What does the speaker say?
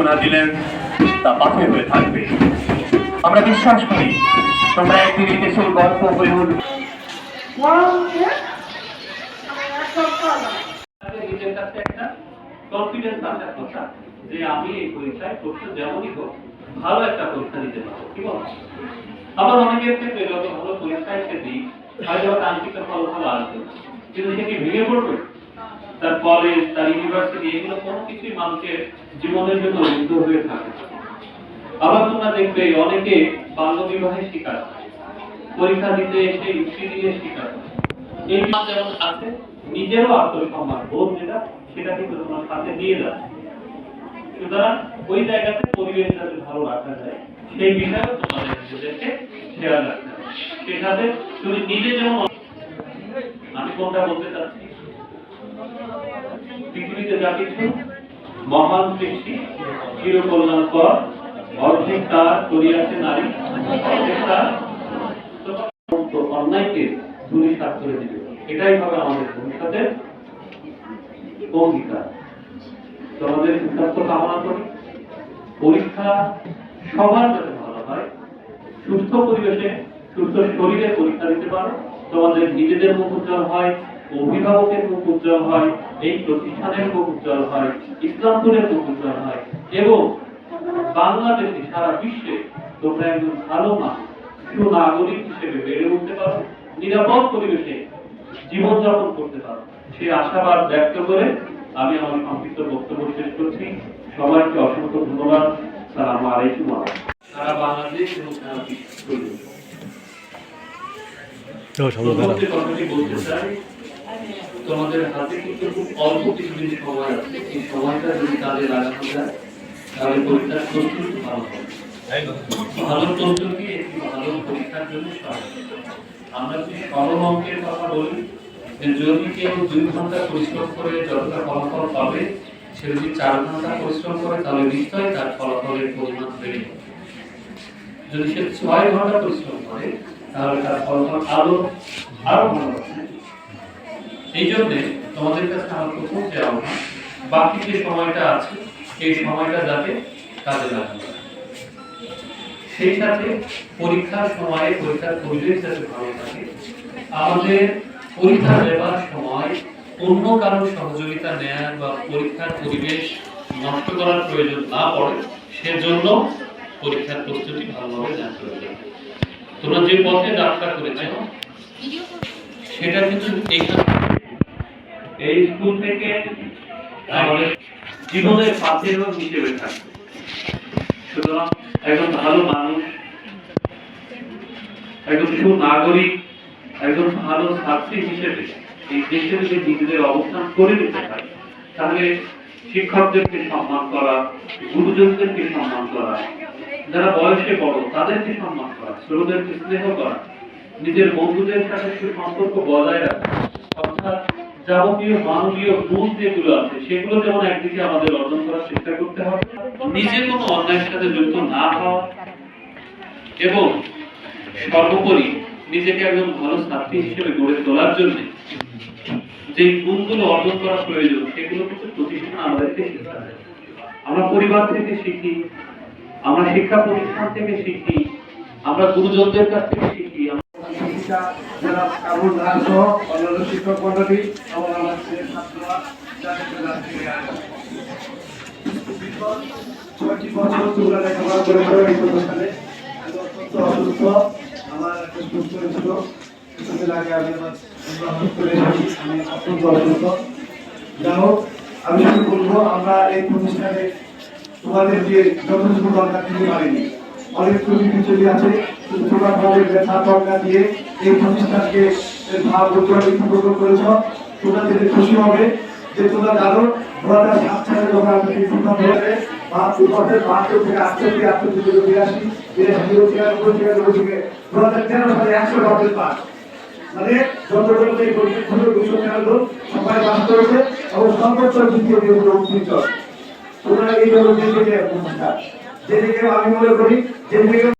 নির্দেশনা দিলেন তা পাথর হয়ে থাকবে। আমরা বিশ্বাস করি তোমরা একদিন এই দেশের গল্প হয়ে উঠবে। নিজের কাছে একটা কনফিডেন্স আসার কথা যে আমি এই পরীক্ষায় প্রশ্ন যেমনই হোক ভালো একটা পরীক্ষা দিতে পারবো, কি বল? আবার অনেকের ক্ষেত্রে যত ভালো পরীক্ষায় সে দিই হয়তো আংশিক ফলাফল আসবে, কিন্তু সে কি ভেঙে পড়বে? তার কলেজ, তার ইউনিভার্সিটি, এগুলো কোনো কিছুই মানুষের জীবনের জন্য রুদ্ধ হয়ে থাকে। আবার তোমরা দেখবে অনেকে বাল্য বিবাহের শিকার, পরীক্ষা দিতে এসে ইউসি দিয়ে শিকার। এই যেমন আছে নিজেরও আত্মসম্মান বোধ যেটা, সেটা কিন্তু তোমার সাথে দিয়ে যাচ্ছে। সুতরাং ওই জায়গাতে পরিবেশ যাতে ভালো রাখা যায় সেই বিষয়েও তোমাদের নিজেদেরকে খেয়াল রাখতে হবে। সেটাতে তুমি নিজে যেমন, আমি কোনটা বলতে চাচ্ছি, পৃথিবীতে যা কিছু মহান সৃষ্টি চিরকল্যাণকর, অর্ধেক তার করিয়াছে নারী, অর্ধেক তার অন্যায়কে ধূলিসাৎ করে দিবে। এটাই হবে আমাদের ভবিষ্যতের অঙ্গীকার। তোমাদের সুস্বাস্থ্য কামনা করি, পরীক্ষা সবার যাতে ভালো হয়, সুস্থ পরিবেশে সুস্থ শরীরে পরীক্ষা দিতে পারো, তোমাদের নিজেদের মুখ উজ্জ্বল হয়, অভিভাবকের মুখ উজ্জ্বল হয়, এই প্রতিষ্ঠানের মুখ উজ্জ্বল হয়, ইসলামপুরের মুখ উজ্জ্বল হয়, এবং বাংলাদেশে সারা বিশ্বে তোমরা একজন ভালো মানুষ, সুনাগরিক হিসেবে বেড়ে উঠতে পারো, নিরাপদ পরিবেশে জীবনযাপন করতে পারো, সেই আশাবাদ ব্যক্ত করে আমি আমার সংক্ষিপ্ত বক্তব্য শেষ করছি। সবাইকে অসংখ্য ধন্যবাদ। সালামু আলাইকুম। সারা বাংলাদেশ এবং সারা বিশ্ব বলতে চাই, তোমাদের হাতে কিন্তু খুব অল্প কিছুদিন সময় আছে। এই সময়টা যদি কাজে লাগানো যায় তাহলে পরীক্ষার প্রস্তুতি ভালো হবে। ভালো প্রস্তুতি একটি ভালো পরীক্ষার জন্য সহায়ক। আমরা যদি সরল অঙ্কের কথা বলি, যদি কেউ 2 ঘন্টা পরিশ্রম করে যতটা ফলাফল পাবে, সে যদি 4 ঘন্টা পরিশ্রম করে তাহলে নিশ্চয়ই তার ফলাফলের পরিমাণ বেড়ে যাবে। যদি সে 6 ঘন্টা পরিশ্রম করে তাহলে তার ফলাফল আরো ভালো হবে। এই জন্য তোমাদের কাছে আমার প্রথম যে আহ্বান, বাকি যে সময়টা আছে এই সময়টা যাতে কাজে লাগানো যায়। সেই সাথে পরীক্ষার সময়ে পরীক্ষার পরিবেশ যাতে ভালো থাকে। আমাদের পরীক্ষা দেওয়ার সময় অন্য কারোর সহযোগিতা নেওয়ার বা পরীক্ষার পরিবেশ নষ্ট করার প্রয়োজন না পড়ে, সেজন্য পরীক্ষার প্রস্তুতি ভালোভাবে জানতে হবে। তোমরা যে পথে যাত্রা করেছো সেটা কিন্তু এই স্কুল থেকে আমাদের জীবনের পাথেয় হিসেবে থাকবে। সুতরাং একজন ভালো মানুষ, একজন সুনাগরিক, একজন ভালো ছাত্রী হিসেবে এই দেশে যদি নিজেদের অবস্থান করে নিতে পারে, তাহলে শিক্ষকদেরকে সম্মান করা, গুরুজনদেরকে সম্মান করা, যারা বয়সে বড় তাদেরকে সম্মান করা, ছোটদেরকে স্নেহ করা, নিজের বন্ধুদের সাথে সুসম্পর্ক বজায় রাখা, অর্থাৎ যাবতীয় মানবীয় গুণ যেগুলো আছে সেগুলো যেমন একদিকে আমাদের অর্জন করার চেষ্টা করতে হবে, নিজে কোনো অন্যায়ের সাথে যুক্ত না হওয়া, এবং সর্বোপরি নিজেকে একজন ভালো ছাত্রী হিসেবে গড়ে তোলার জন্য যে গুণগুলো অর্জন করা প্রয়োজন সেগুলো কিন্তু প্রতিষ্ঠান আমাদেরকে শিক্ষা দেয়। আমরা পরিবার থেকে শিখি, আমরা শিক্ষা প্রতিষ্ঠান থেকে শিখি, আমরা গুরুজনদের কাছ থেকে শিখি, যারা কাবুল রাজ্য অন্যান্য শিক্ষক মন্ডলী এবং আমাদের ছাত্ররা লেখাপড়া করেছিল এই প্রতিষ্ঠানে। অসুস্থ, আমার একটা সুস্থ হয়েছিল, কিছুদিন আগে আমি আমি অত্যন্ত অসুস্থ। যাই হোক, আমি শুধু বলবো আমরা এই প্রতিষ্ঠানে তোমাদের যে যথেষ্ট দরকার দিতে পারিনি, অনেক ত্রুটি চলে আছে, তোমরা তোমাদের ব্যথা দরকার দিয়ে এই প্রতিষ্ঠানকে ভাব উদ্যোগ করেছ। তোমরা যেতে খুশি হবে যে তোমরা জানো 2007 সালে যখন আমি প্রথম হয়েছে 72 থেকে 68 থেকে 82 2013 সালে 100 পাস, মানে যতগুলো এই পরীক্ষাগুলো 213 সবাই পাস করেছে এবং সর্বোচ্চ দ্বিতীয় উত্তীর্ণ। তোমরা এই জন্য যেদিকে আমি মনে করি যেদিকে